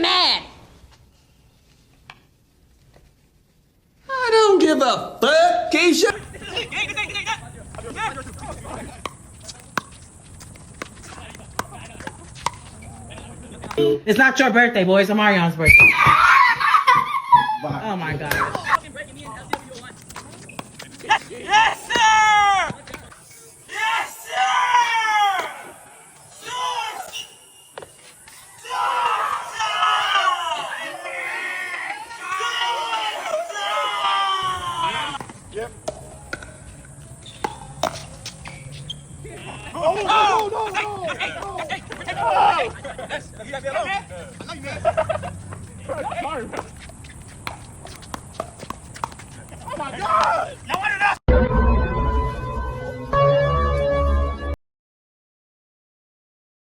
mad. I don't give a fuck, Keisha. It's not your birthday, boys. It's Marion's birthday. Oh my god. Yes, sir! Yes, sir! Yep. Oh, no! Oh my God!